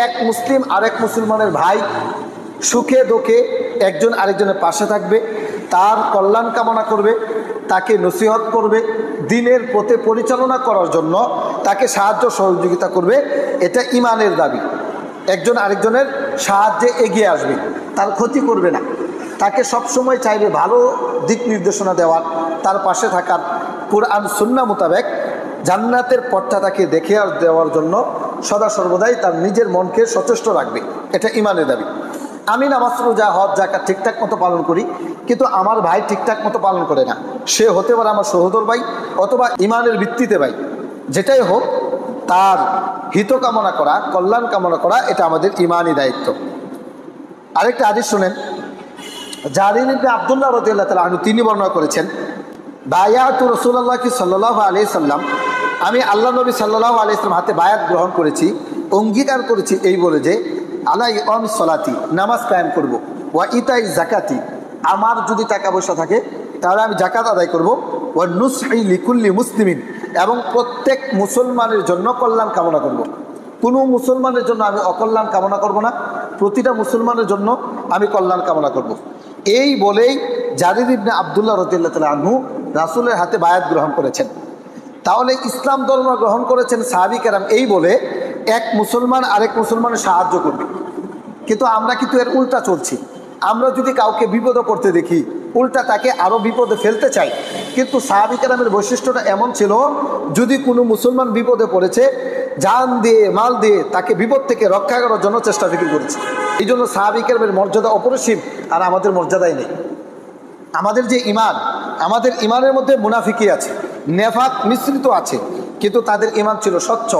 এক মুসলিম আরেক মুসলমানের ভাই, সুখে দুঃখে একজন আরেকজনের পাশে থাকবে, তার কল্যাণ কামনা করবে, তাকে নসিহত করবে, দ্বীনের পথে পরিচালনা করার জন্য তাকে সাহায্য সহযোগিতা করবে। এটা ঈমানের দাবি। একজন আরেকজনের সাহায্যে এগিয়ে আসবে, তার ক্ষতি করবে না, তাকে সবসময় চাইবে ভালো দিক নির্দেশনা দেওয়ার, তার পাশে থাকার, কুরআন সুন্নাহ মোতাবেক জান্নাতের পথটা তাকে দেখে দেওয়ার জন্য সদা সর্বদাই তার নিজের মনকে সচেষ্ট রাখবে। এটা ঈমানের দাবি। আমি নামাজ রোজা হজ যাকাত ঠিকঠাক মতো পালন করি, কিন্তু আমার ভাই ঠিকঠাক মতো পালন করে না। সে হতে পারে আমার সহোদর ভাই অথবা ঈমানের ভিত্তিতে ভাই, যেটাই হোক তার হিত কামনা করা, কল্যাণ কামনা করা, এটা আমাদের ঈমানি দায়িত্ব। আরেকটা হাদিস শুনেন, জারির ইবনে আব্দুল্লাহ রাদিয়াল্লাহু তাআলা আনহু তিনি বর্ণনা করেছেন, বায়াতু রাসূলুল্লাহ সাল্লাল্লাহু আলাইহি সাল্লাম, আমি আল্লাহ নবী সাল্লাল্লাহু আলাইহি সাল্লাম হাতে বায়াত গ্রহণ করেছি, অঙ্গীকার করেছি এই বলে যে আলা ইকামিস সালাতি, নামাজ কায়েম করব, ওয়া ইতাই যাকাতি, আমার যদি টাকা পয়সা থাকে তাহলে আমি যাকাত আদায় করব, ওয়া নুসহি লিকুল্লি মুসলিমিন, এবং প্রত্যেক মুসলমানের জন্য কল্যাণ কামনা করব। কোনো মুসলমানের জন্য আমি অকল্যাণ কামনা করব না, প্রতিটা মুসলমানের জন্য আমি কল্যাণ কামনা করব। এই বলেই জারির ইবনে আব্দুল্লাহ রাদিয়াল্লাহু তাআলা আনহু রাসূলের হাতে বায়াত গ্রহণ করেছেন। তাহলে ইসলাম ধর্ম গ্রহণ করেছেন সাহাবী কেরাম এই বলে এক মুসলমান আরেক মুসলমানের সাহায্য করবে। কিন্তু আমরা কিন্তু এর উল্টা চলছি। আমরা যদি কাউকে বিপদে পড়তে দেখি, উল্টা তাকে আরও বিপদে ফেলতে চাই। কিন্তু সাহাবী কেরামের বৈশিষ্ট্যটা এমন ছিল, যদি কোনো মুসলমান বিপদে পড়েছে, জান দিয়ে মাল দিয়ে তাকে বিপদ থেকে রক্ষা করার জন্য চেষ্টা ফিকির করেছে। এই জন্য সাহাবী কেরামের মর্যাদা অপরিসীম, আর আমাদের মর্যাদাই নেই। আমাদের যে ঈমান, আমাদের ঈমানের মধ্যে মুনাফিকি আছে, নেফাক মিশ্রিত আছে, কিন্তু তাদের ঈমান ছিল স্বচ্ছ।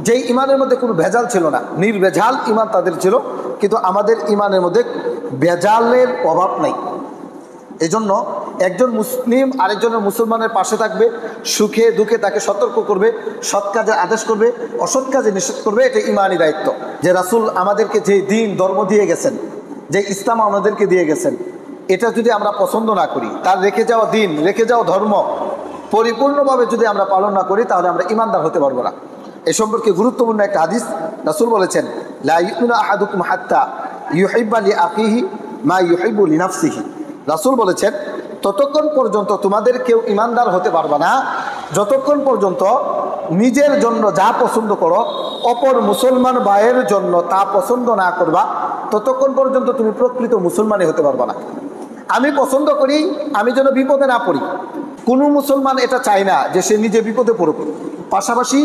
যেই ঈমানের মধ্যে কোনো ভেজাল ছিল না, নির্ভেজাল ঈমান তাদের ছিল, কিন্তু আমাদের ঈমানের মধ্যে ভেজালের অভাব নাই। এজন্য একজন মুসলিম আরেকজনের মুসলমানের পাশে থাকবে, সুখে দুঃখে তাকে সতর্ক করবে, সৎ কাজে আদেশ করবে, অসৎ কাজে নিষেধ করবে। এটা ঈমানি দায়িত্ব। যে রাসূল আমাদেরকে যে দিন ধর্ম দিয়ে গেছেন, যে ইসলাম আমাদেরকে দিয়ে গেছেন, এটা যদি আমরা পছন্দ না করি, তার রেখে যাওয়া দিন, রেখে যাওয়া ধর্ম পরিপূর্ণভাবে যদি আমরা পালন না করি, তাহলে আমরা ঈমানদার হতে পারবো না। এ সম্পর্কে গুরুত্বপূর্ণ একটা হাদিস রাসূল বলেছেন, লা ইউমিনু আহাদুকুম হাত্তা ইউহিব্বা লিআখিহি মা ইউহিব্বু লিনাফসিহি। রাসূল বলেছেন, ততক্ষণ পর্যন্ত তোমাদের কেউ ঈমানদার হতে পারবে না যতক্ষণ পর্যন্ত নিজের জন্য যা পছন্দ করো অপর মুসলমান ভাইয়ের জন্য তা পছন্দ না করবা, ততক্ষণ পর্যন্ত তুমি প্রকৃত মুসলমানই হতে পারবে না। আমি পছন্দ করি আমি যেন বিপদে না পড়ি। কোনো মুসলমান এটা চায় না যে সে নিজে বিপদে পড়ুক। পাশাপাশি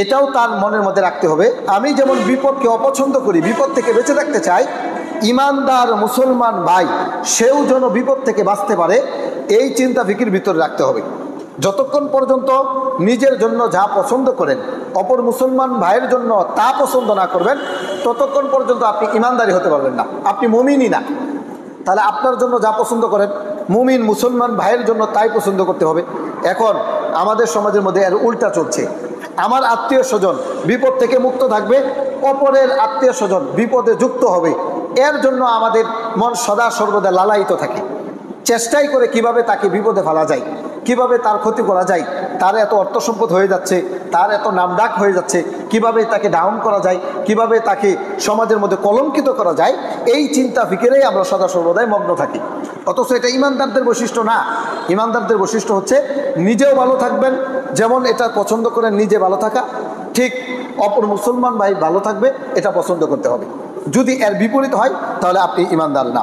এটাও তার মনের মধ্যে রাখতে হবে, আমি যেমন বিপদকে অপছন্দ করি, বিপদ থেকে বেঁচে থাকতে চাই, ঈমানদার মুসলমান ভাই সেও যেন বিপদ থেকে বাঁচতে পারে, এই চিন্তা ফিকির ভিতরে রাখতে হবে। যতক্ষণ পর্যন্ত নিজের জন্য যা পছন্দ করেন অপর মুসলমান ভাইয়ের জন্য তা পছন্দ না করবেন, ততক্ষণ পর্যন্ত আপনি ঈমানদারি হতে পারবেন না, আপনি মুমিনই না। তাহলে আপনার জন্য যা পছন্দ করেন মুমিন মুসলমান ভাইয়ের জন্য তাই পছন্দ করতে হবে। এখন আমাদের সমাজের মধ্যে এর উল্টা চলছে। আমার আত্মীয় স্বজন বিপদ থেকে মুক্ত থাকবে, অপরের আত্মীয় স্বজন বিপদে যুক্ত হবে, এর জন্য আমাদের মন সদা সর্বদা লালায়িত থাকে। চেষ্টাই করে কিভাবে তাকে বিপদে ফেলা যায়, কিভাবে তার ক্ষতি করা যায়, তার এত অর্থ সম্পদ হয়ে যাচ্ছে, তার এত নামডাক হয়ে যাচ্ছে, কিভাবে তাকে ডাউন করা যায়, কিভাবে তাকে সমাজের মধ্যে কলঙ্কিত করা যায়, এই চিন্তা ফিকিরেই আমরা সদা সর্বদাই মগ্ন থাকি। অথচ এটা ঈমানদারদের বৈশিষ্ট্য না। ঈমানদারদের বৈশিষ্ট্য হচ্ছে নিজেও ভালো থাকবেন, যেমন এটা পছন্দ করেন নিজে ভালো থাকা, ঠিক অপর মুসলমান ভাই ভালো থাকবে এটা পছন্দ করতে হবে। যদি এর বিপরীত হয় তাহলে আপনি ঈমানদার না।